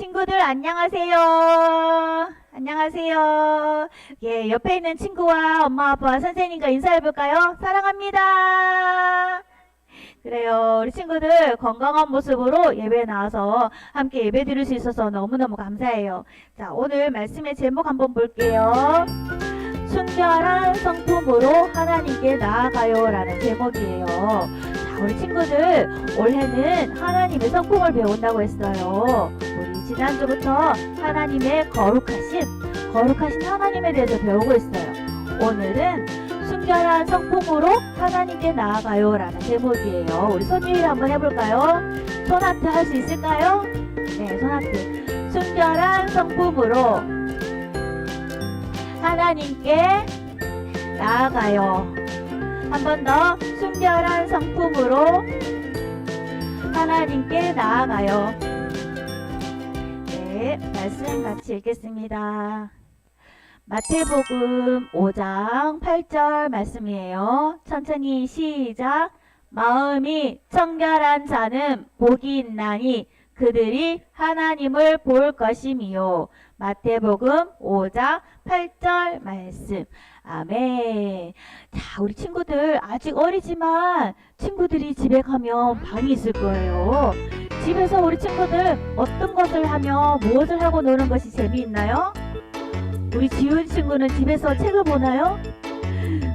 친구들 안녕하세요. 안녕하세요. 예, 옆에 있는 친구와 엄마, 아빠, 선생님과 인사해볼까요? 사랑합니다. 그래요. 우리 친구들 건강한 모습으로 예배에 나와서 함께 예배 드릴 수 있어서 너무너무 감사해요. 자, 오늘 말씀의 제목 한번 볼게요. 순결한 성품으로 하나님께 나아가요 라는 제목이에요. 자, 우리 친구들 올해는 하나님의 성품을 배운다고 했어요. 우리 지난주부터 하나님의 거룩하신 하나님에 대해서 배우고 있어요. 오늘은 순결한 성품으로 하나님께 나아가요 라는 제목이에요. 우리 손 위에 한번 해볼까요? 손하트 할 수 있을까요? 네, 손하트. 순결한 성품으로 하나님께 나아가요. 한 번 더. 순결한 성품으로 하나님께 나아가요. 네, 말씀 같이 읽겠습니다. 마태복음 5장 8절 말씀이에요. 천천히 시작. 마음이 청결한 자는 복이 있나니 그들이 하나님을 볼 것임이요. 마태복음 5장 8절 말씀. 아멘. 자, 우리 친구들 아직 어리지만 친구들이 집에 가면 방이 있을 거예요. 집에서 우리 친구들 어떤 것을 하며 무엇을 하고 노는 것이 재미있나요? 우리 지훈 친구는 집에서 책을 보나요?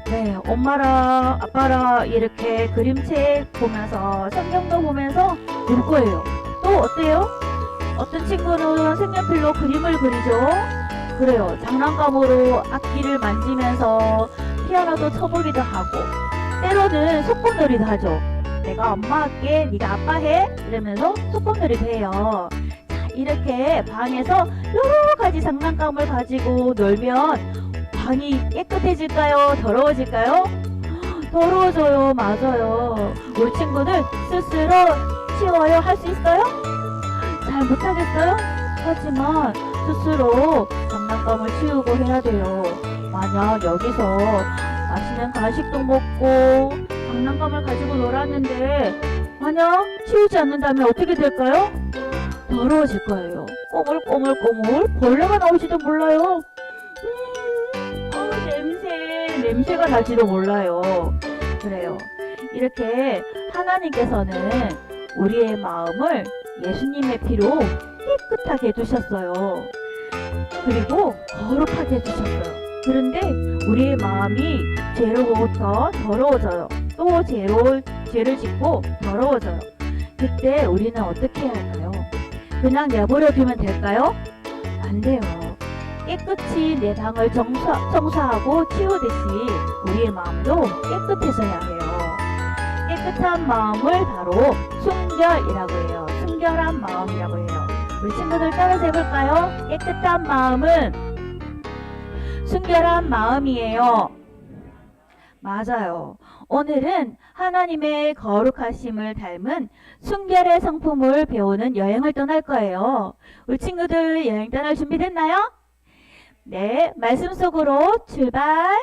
네, 엄마랑 아빠랑 이렇게 그림책 보면서 성경도 보면서 놀 거예요. 또 어때요? 어떤 친구는 색연필로 그림을 그리죠. 그래요. 장난감으로 악기를 만지면서 피아노도 쳐보기도 하고 때로는 소꿉놀이도 하죠. 내가 엄마 할게, 네가 아빠 해 이러면서 소꿉놀이도 해요. 자, 이렇게 방에서 여러 가지 장난감을 가지고 놀면 방이 깨끗해질까요? 더러워질까요? 더러워져요. 맞아요. 우리 친구들 스스로 치워요. 할 수 있어요? 잘 못하겠어요? 하지만 스스로 장난감을 치우고 해야 돼요. 만약 여기서 맛있는 간식도 먹고 장난감을 가지고 놀았는데 만약 치우지 않는다면 어떻게 될까요? 더러워질 거예요. 꼬물꼬물꼬물 벌레가 나올지도 몰라요. 냄새가 날지도 몰라요. 그래요. 이렇게 하나님께서는 우리의 마음을 예수님의 피로 깨끗하게 해주셨어요. 그리고 거룩하게 해주셨어요. 그런데 우리의 마음이 죄로부터 더러워져요. 또 죄를 짓고 더러워져요. 그때 우리는 어떻게 해야 할까요? 그냥 내버려 두면 될까요? 안 돼요. 깨끗이 내 방을 청소하고 치우듯이 우리의 마음도 깨끗해져야 해요. 깨끗한 마음을 바로 순결이라고 해요. 순결한 마음이라고 해요. 우리 친구들 따라서 해볼까요? 깨끗한 마음은 순결한 마음이에요. 맞아요. 오늘은 하나님의 거룩하심을 닮은 순결의 성품을 배우는 여행을 떠날 거예요. 우리 친구들 여행 떠날 준비됐나요? 네, 말씀 속으로 출발.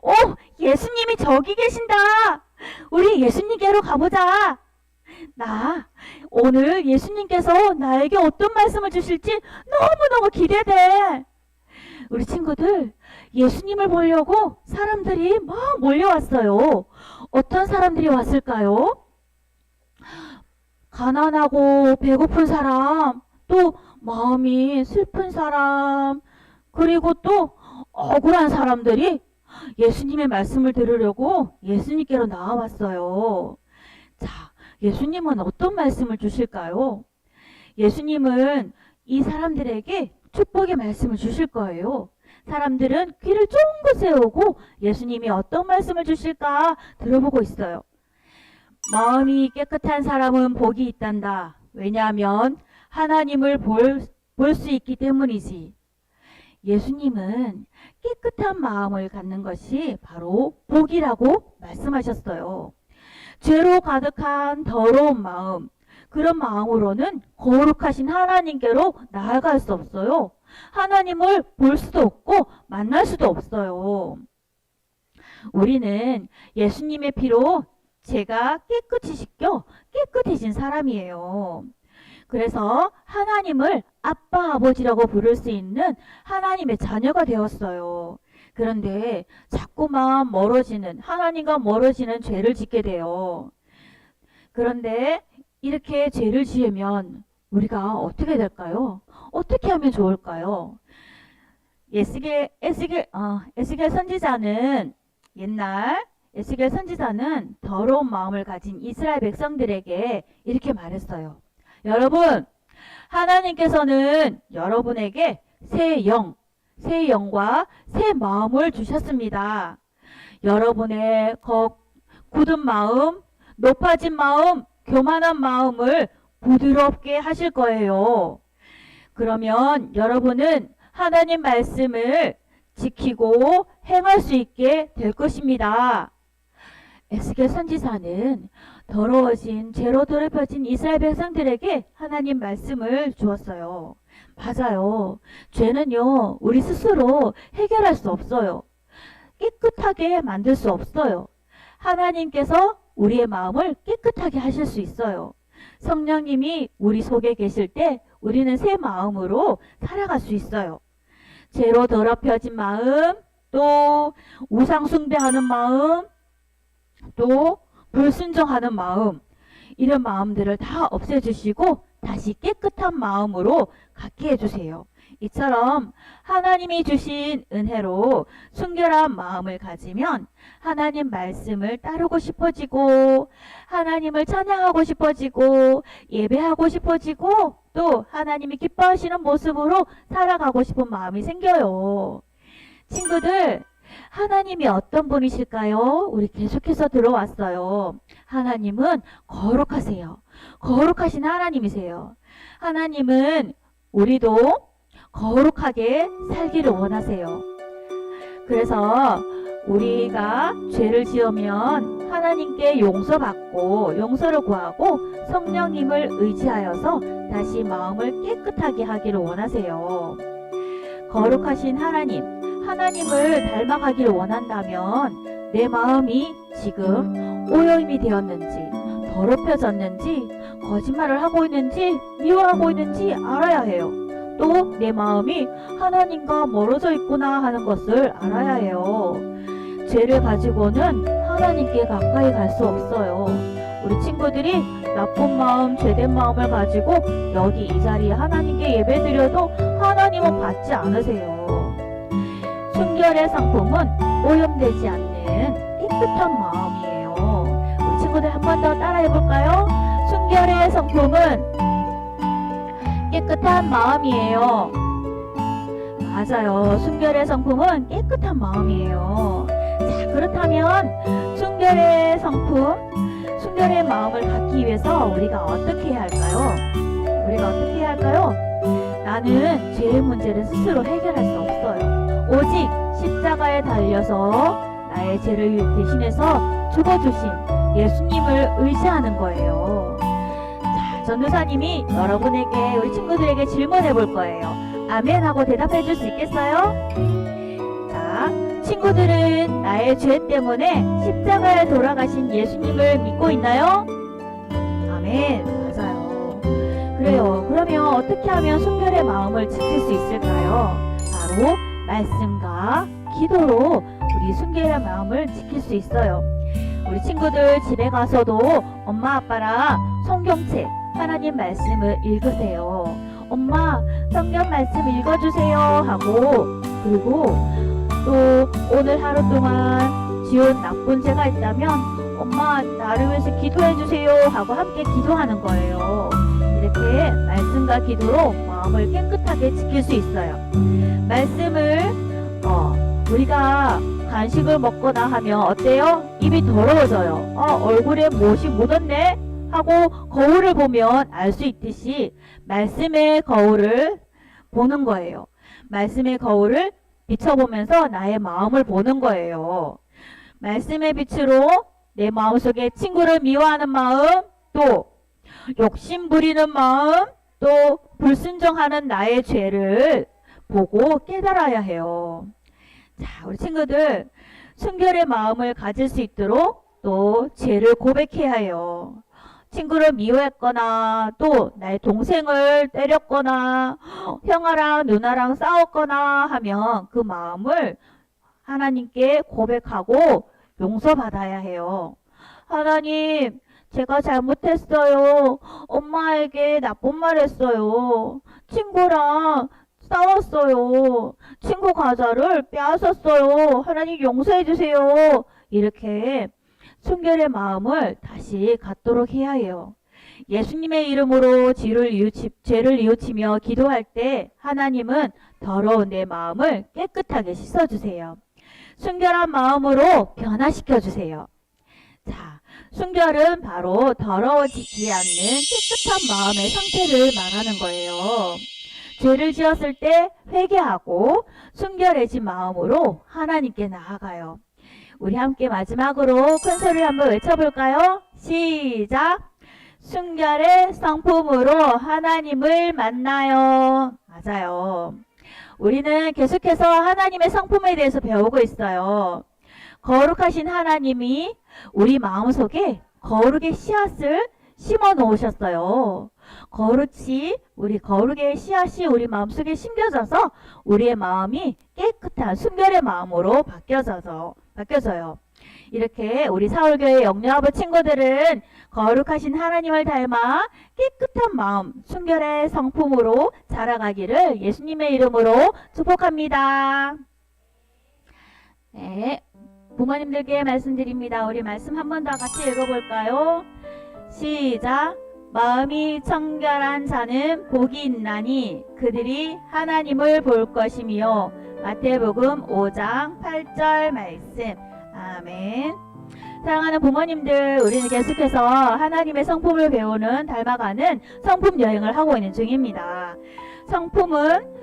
오, 예수님이 저기 계신다. 우리 예수님께로 가보자. 나 오늘 예수님께서 나에게 어떤 말씀을 주실지 너무너무 기대돼. 우리 친구들 예수님을 보려고 사람들이 막 몰려왔어요. 어떤 사람들이 왔을까요? 가난하고 배고픈 사람, 또 마음이 슬픈 사람, 그리고 또 억울한 사람들이 예수님의 말씀을 들으려고 예수님께로 나와왔어요. 자, 예수님은 어떤 말씀을 주실까요? 예수님은 이 사람들에게 축복의 말씀을 주실 거예요. 사람들은 귀를 쫑긋 세우고 예수님이 어떤 말씀을 주실까 들어보고 있어요. 마음이 깨끗한 사람은 복이 있단다. 왜냐하면 하나님을 볼 수 있기 때문이지. 예수님은 깨끗한 마음을 갖는 것이 바로 복이라고 말씀하셨어요. 죄로 가득한 더러운 마음, 그런 마음으로는 거룩하신 하나님께로 나아갈 수 없어요. 하나님을 볼 수도 없고 만날 수도 없어요. 우리는 예수님의 피로 죄가 깨끗이 씻겨 깨끗해진 사람이에요. 그래서 하나님을 아빠, 아버지라고 부를 수 있는 하나님의 자녀가 되었어요. 그런데 자꾸만 하나님과 멀어지는 죄를 짓게 돼요. 그런데 이렇게 죄를 지으면 우리가 어떻게 될까요? 어떻게 하면 좋을까요? 에스겔 선지자는 옛날 에스겔 선지자는 더러운 마음을 가진 이스라엘 백성들에게 이렇게 말했어요. 여러분, 하나님께서는 여러분에게 새 영과 새 마음을 주셨습니다. 여러분의 굳은 마음, 높아진 마음, 교만한 마음을 부드럽게 하실 거예요. 그러면 여러분은 하나님 말씀을 지키고 행할 수 있게 될 것입니다. 에스겔 선지자는 죄로 더럽혀진 이스라엘 백성들에게 하나님 말씀을 주었어요. 맞아요. 죄는요, 우리 스스로 해결할 수 없어요. 깨끗하게 만들 수 없어요. 하나님께서 우리의 마음을 깨끗하게 하실 수 있어요. 성령님이 우리 속에 계실 때 우리는 새 마음으로 살아갈 수 있어요. 죄로 더럽혀진 마음, 또 우상 숭배하는 마음, 또 불순종하는 마음, 이런 마음들을 다 없애주시고 다시 깨끗한 마음으로 갖게 해주세요. 이처럼 하나님이 주신 은혜로 순결한 마음을 가지면 하나님 말씀을 따르고 싶어지고, 하나님을 찬양하고 싶어지고, 예배하고 싶어지고, 또 하나님이 기뻐하시는 모습으로 살아가고 싶은 마음이 생겨요. 친구들, 하나님이 어떤 분이실까요? 우리 계속해서 들어왔어요. 하나님은 거룩하세요. 거룩하신 하나님이세요. 하나님은 우리도 거룩하게 살기를 원하세요. 그래서 우리가 죄를 지으면 하나님께 용서를 구하고 성령님을 의지하여서 다시 마음을 깨끗하게 하기를 원하세요. 거룩하신 하나님을 닮아가기를 원한다면 내 마음이 지금 오염이 되었는지, 더럽혀졌는지, 거짓말을 하고 있는지, 미워하고 있는지 알아야 해요. 또 내 마음이 하나님과 멀어져 있구나 하는 것을 알아야 해요. 죄를 가지고는 하나님께 가까이 갈 수 없어요. 우리 친구들이 나쁜 마음, 죄된 마음을 가지고 여기 이 자리에 하나님께 예배드려도 하나님은 받지 않으세요. 순결의 상품은 오염되지 않는 깨끗한 마음이에요. 우리 친구들 한 번 더 따라해볼까요? 순결의 상품은 깨끗한 마음이에요. 맞아요. 순결의 성품은 깨끗한 마음이에요. 자, 그렇다면 순결의 마음을 갖기 위해서 우리가 어떻게 해야 할까요? 나는 죄의 문제를 스스로 해결할 수 없어요. 오직 십자가에 달려서 나의 죄를 대신해서 죽어주신 예수님을 의지하는 거예요. 자, 전도사님이 여러분에게, 우리 친구들에게 질문해 볼 거예요. 아멘 하고 대답해 줄 수 있겠어요? 자, 친구들은 나의 죄 때문에 십자가에 돌아가신 예수님을 믿고 있나요? 아멘. 맞아요. 그래요. 그러면 어떻게 하면 순결의 마음을 지킬 수 있을까요? 바로 말씀과 기도로 우리 순결의 마음을 지킬 수 있어요. 우리 친구들 집에 가서도 엄마 아빠랑 성경책, 하나님 말씀을 읽으세요. 엄마, 성경 말씀 읽어주세요 하고, 그리고 또 오늘 하루 동안 지은 나쁜 죄가 있다면 엄마, 나를 위해서 기도해주세요 하고 함께 기도하는 거예요. 이렇게 말씀과 기도로 마음을 깨끗하게 지킬 수 있어요. 말씀을 우리가 간식을 먹거나 하면 어때요? 입이 더러워져요. 얼굴에 무엇이 묻었네? 하고 거울을 보면 알 수 있듯이 말씀의 거울을 보는 거예요. 말씀의 거울을 비춰보면서 나의 마음을 보는 거예요. 말씀의 빛으로 내 마음속에 친구를 미워하는 마음, 또 욕심 부리는 마음, 또 불순종하는 나의 죄를 보고 깨달아야 해요. 자, 우리 친구들 순결의 마음을 가질 수 있도록 또 죄를 고백해야 해요. 친구를 미워했거나 또 나의 동생을 때렸거나 형아랑 누나랑 싸웠거나 하면 그 마음을 하나님께 고백하고 용서받아야 해요. 하나님, 제가 잘못했어요. 엄마에게 나쁜 말 했어요. 친구랑 싸웠어요. 친구 과자를 빼앗았어요. 하나님 용서해 주세요. 이렇게 순결의 마음을 다시 갖도록 해야 해요. 예수님의 이름으로 죄를 뉘우치며 기도할 때 하나님은 더러운 내 마음을 깨끗하게 씻어주세요. 순결한 마음으로 변화시켜 주세요. 자, 순결은 바로 더러워지지 않는 깨끗한 마음의 상태를 말하는 거예요. 죄를 지었을 때 회개하고 순결해진 마음으로 하나님께 나아가요. 우리 함께 마지막으로 큰 소리를 한번 외쳐볼까요? 시작! 순결의 성품으로 하나님을 만나요. 맞아요. 우리는 계속해서 하나님의 성품에 대해서 배우고 있어요. 거룩하신 하나님이 우리 마음속에 거룩의 씨앗을 심어 놓으셨어요. 거룩의 씨앗이 우리 마음속에 심겨져서 우리의 마음이 깨끗한 순결의 마음으로 바뀌어져요. 이렇게 우리 사울교회 영유아부 친구들은 거룩하신 하나님을 닮아 깨끗한 마음, 순결의 성품으로 자라가기를 예수님의 이름으로 축복합니다. 네, 부모님들께 말씀드립니다. 우리 말씀 한 번 더 같이 읽어볼까요? 시작! 마음이 청결한 자는 복이 있나니 그들이 하나님을 볼 것이며. 마태복음 5장 8절 말씀. 아멘. 사랑하는 부모님들, 우리는 계속해서 하나님의 성품을 배우는 닮아가는 성품 여행을 하고 있는 중입니다. 성품은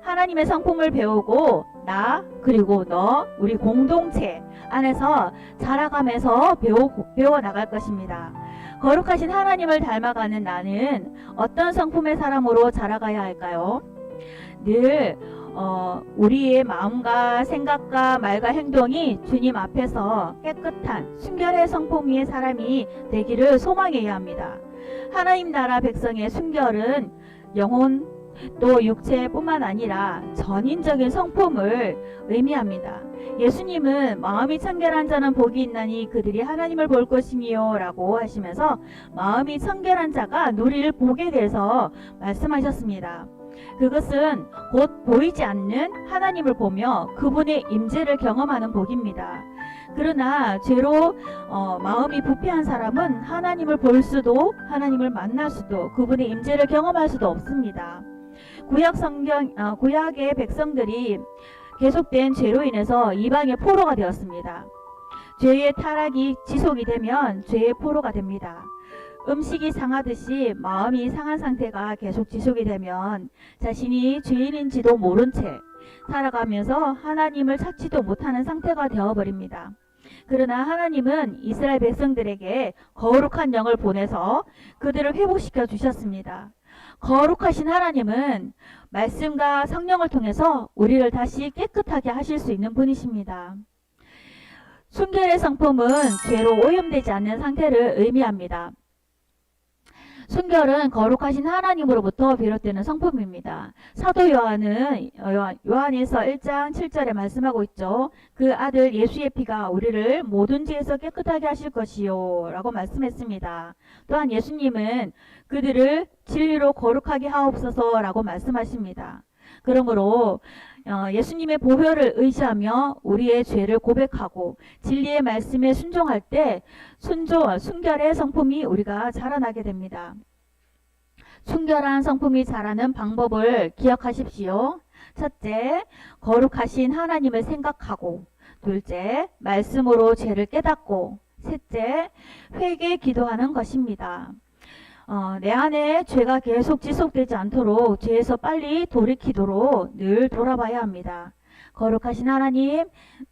하나님의 성품을 배우고 나 그리고 너 우리 공동체 안에서 자라가면서 배워 나갈 것입니다. 거룩하신 하나님을 닮아가는 나는 어떤 성품의 사람으로 자라가야 할까요? 늘 우리의 마음과 생각과 말과 행동이 주님 앞에서 깨끗한 순결의 성품의 사람이 되기를 소망해야 합니다. 하나님 나라 백성의 순결은 영혼 또 육체뿐만 아니라 전인적인 성품을 의미합니다. 예수님은 마음이 청결한 자는 복이 있나니 그들이 하나님을 볼 것이며 라고 하시면서 마음이 청결한 자가 누릴 복에 대해서 말씀하셨습니다. 그것은 곧 보이지 않는 하나님을 보며 그분의 임재를 경험하는 복입니다. 그러나 죄로 마음이 부패한 사람은 하나님을 볼 수도 하나님을 만날 수도 그분의 임재를 경험할 수도 없습니다. 구약의 백성들이 계속된 죄로 인해서 이방의 포로가 되었습니다. 죄의 타락이 지속이 되면 죄의 포로가 됩니다. 음식이 상하듯이 마음이 상한 상태가 계속 지속이 되면 자신이 죄인인지도 모른 채 살아가면서 하나님을 찾지도 못하는 상태가 되어버립니다. 그러나 하나님은 이스라엘 백성들에게 거룩한 영을 보내서 그들을 회복시켜 주셨습니다. 거룩하신 하나님은 말씀과 성령을 통해서 우리를 다시 깨끗하게 하실 수 있는 분이십니다. 순결의 성품은 죄로 오염되지 않는 상태를 의미합니다. 순결은 거룩하신 하나님으로부터 비롯되는 성품입니다. 사도 요한은 요한일서 1장 7절에 말씀하고 있죠. 그 아들 예수의 피가 우리를 모든 죄에서 깨끗하게 하실 것이요 라고 말씀했습니다. 또한 예수님은 그들을 진리로 거룩하게 하옵소서 라고 말씀하십니다. 그러므로 예수님의 보혈을 의지하며 우리의 죄를 고백하고 진리의 말씀에 순종할 때 순결의 성품이 우리가 자라나게 됩니다. 순결한 성품이 자라는 방법을 기억하십시오. 첫째, 거룩하신 하나님을 생각하고, 둘째, 말씀으로 죄를 깨닫고, 셋째, 회개 기도하는 것입니다. 내 안에 죄가 계속 지속되지 않도록 죄에서 빨리 돌이키도록 늘 돌아봐야 합니다. 거룩하신 하나님,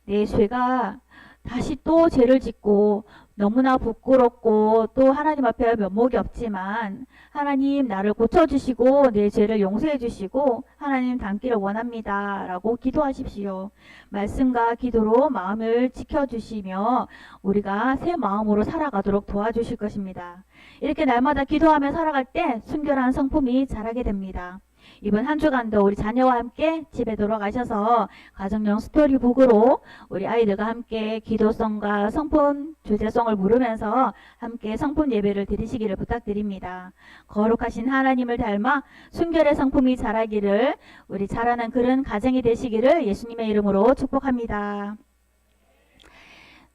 내 죄가 다시 또 죄를 짓고 너무나 부끄럽고 또 하나님 앞에 면목이 없지만 하나님 나를 고쳐주시고 내 죄를 용서해 주시고 하나님 닮기를 원합니다 라고 기도하십시오. 말씀과 기도로 마음을 지켜주시며 우리가 새 마음으로 살아가도록 도와주실 것입니다. 이렇게 날마다 기도하며 살아갈 때 순결한 성품이 자라게 됩니다. 이번 한 주간도 우리 자녀와 함께 집에 돌아가셔서 가정용 스토리북으로 우리 아이들과 함께 기도성과 성품, 주제성을 물으면서 함께 성품 예배를 드리시기를 부탁드립니다. 거룩하신 하나님을 닮아 순결의 성품이 자라기를 우리 자라는 그런 가정이 되시기를 예수님의 이름으로 축복합니다.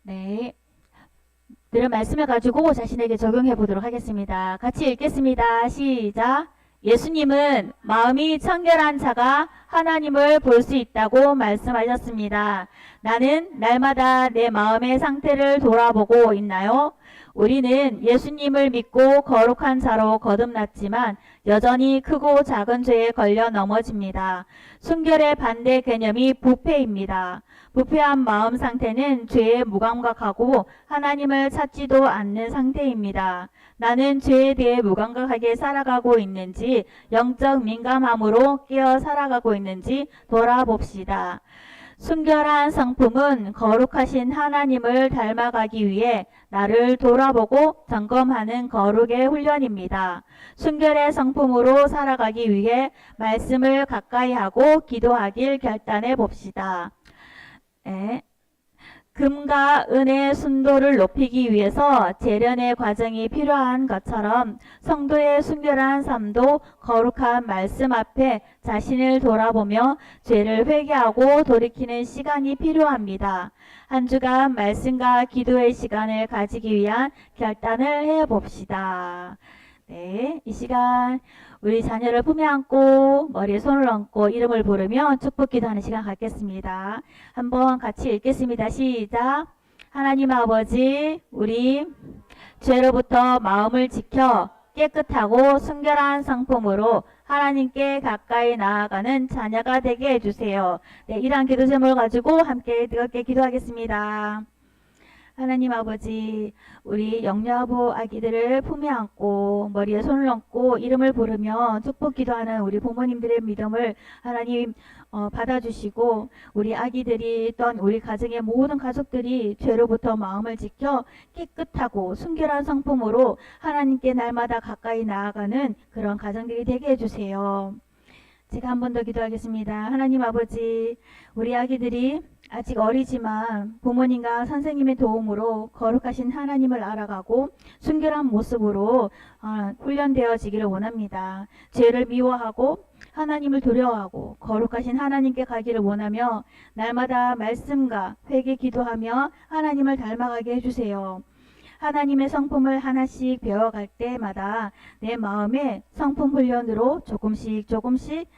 네. 들은 말씀을 가지고 자신에게 적용해 보도록 하겠습니다. 같이 읽겠습니다. 시작. 예수님은 마음이 청결한 자가 하나님을 볼 수 있다고 말씀하셨습니다. 나는 날마다 내 마음의 상태를 돌아보고 있나요? 우리는 예수님을 믿고 거룩한 자로 거듭났지만 여전히 크고 작은 죄에 걸려 넘어집니다. 순결의 반대 개념이 부패입니다. 부패한 마음 상태는 죄에 무감각하고 하나님을 찾지도 않는 상태입니다. 나는 죄에 대해 무감각하게 살아가고 있는지 영적 민감함으로 깨어 살아가고 있는지 돌아봅시다. 순결한 성품은 거룩하신 하나님을 닮아가기 위해 나를 돌아보고 점검하는 거룩의 훈련입니다. 순결의 성품으로 살아가기 위해 말씀을 가까이 하고 기도하길 결단해 봅시다. 네. 금과 은의 순도를 높이기 위해서 재련의 과정이 필요한 것처럼 성도의 순결한 삶도 거룩한 말씀 앞에 자신을 돌아보며 죄를 회개하고 돌이키는 시간이 필요합니다. 한 주간 말씀과 기도의 시간을 가지기 위한 결단을 해봅시다. 네, 이 시간 우리 자녀를 품에 안고 머리에 손을 얹고 이름을 부르며 축복 기도하는 시간 갖겠습니다. 한번 같이 읽겠습니다. 시작. 하나님 아버지, 우리 죄로부터 마음을 지켜 깨끗하고 순결한 성품으로 하나님께 가까이 나아가는 자녀가 되게 해주세요. 네, 이러한 기도 제목을 가지고 함께 뜨겁게 기도하겠습니다. 하나님 아버지, 우리 영유아부 아기들을 품에 안고 머리에 손을 얹고 이름을 부르며 축복 기도하는 우리 부모님들의 믿음을 하나님 받아주시고 우리 아기들이 또한 우리 가정의 모든 가족들이 죄로부터 마음을 지켜 깨끗하고 순결한 성품으로 하나님께 날마다 가까이 나아가는 그런 가정들이 되게 해주세요. 제가 한 번 더 기도하겠습니다. 하나님 아버지, 우리 아기들이 아직 어리지만 부모님과 선생님의 도움으로 거룩하신 하나님을 알아가고 순결한 모습으로 훈련되어지기를 원합니다. 죄를 미워하고 하나님을 두려워하고 거룩하신 하나님께 가기를 원하며 날마다 말씀과 회개 기도하며 하나님을 닮아가게 해주세요. 하나님의 성품을 하나씩 배워갈 때마다 내 마음의 성품 훈련으로 조금씩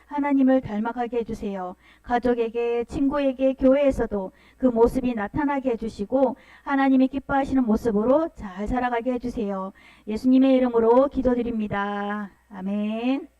하나님을 닮아가게 해주세요. 가족에게, 친구에게, 교회에서도 그 모습이 나타나게 해주시고 하나님이 기뻐하시는 모습으로 잘 살아가게 해주세요. 예수님의 이름으로 기도드립니다. 아멘.